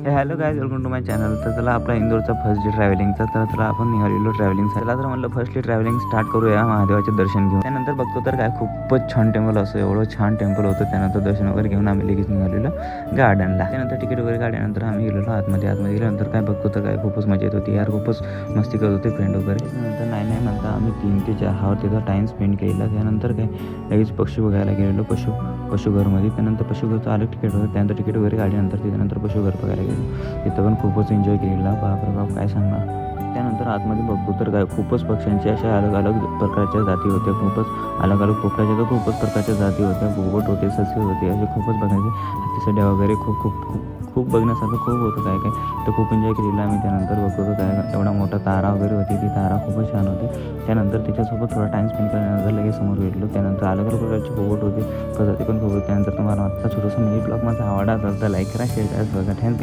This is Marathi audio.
Hello guys, welcome to my channel. तर त्याला आपला इंदोरचा फर्स्ट डे ट्रॅव्हलिंगचा, तर त्याला आपण निघालेलो ट्रॅव्हलिंगसाठी. त्याला तर म्हणलं फर्स्टली ट्रॅव्हलिंग स्टार्ट करूया महादेवाचे दर्शन घेऊन. त्यानंतर बघतो तर काय खूपच छान टेम्पल असं, एवढं छान टेम्पल होतं. त्यानंतर दर्शन वगैरे घेऊन आम्ही लगेच निघालेलो गार्डनला. त्यानंतर तिकीट वगैरे काढल्यानंतर आम्ही गेलेलो आतमध्ये गेल्यानंतर काय बघतो तर काय खूपच मजा येत होती यार, खूपच मस्ती करत होते फ्रेंड वगैरे. त्यानंतर नाही म्हणता आम्ही 3 ते 4 हा तिथं टाईम स्पेंड केला. त्यानंतर काय लगेच पशु बघायला गेलेलो पशुघरमध्ये. त्यानंतर पशुघरचं अलग तिकीट होतं. त्यानंतर तिकीट वगैरे काढल्यानंतर त्यानंतर पशुघर बघायला गेलो. तिथं पण खूपच एन्जॉय केलेला. बापरे बाप काय सांगणार. त्यानंतर आतमध्ये बघतो तर काय खूपच पक्ष्यांची अशा अलग अलग प्रकारच्या जाती होत्या. खूपच अलग अलग पोपटाच्या तर खूपच प्रकारच्या जाती होत्या. पोपट होते, ससे होते, असे खूपच बघायचे. हत्तीसड्या वगैरे खूप खूप खूप खूप बघण्यासारखं खूप होतं काय काय. तर खूप एन्जॉय केलेला आम्ही. त्यानंतर बघतो तर काय एवढा मोठा तारा वगैरे होती. ती तारा खूपच छान होती. त्यानंतर त्याच्यासोबत थोडा टाईम स्पेंड केल्यानंतर लगेच समोर भेटलो. त्यानंतर अलग अलग प्रकारचे पोपट होते, प्रजाती पण खूप होते. त्यानंतर तुम्हाला आत्ता छोटंसं म्हणजे ब्लॉग माझा आवडला तर लाईक करा, शेअर करा, बघा. थँक्यू.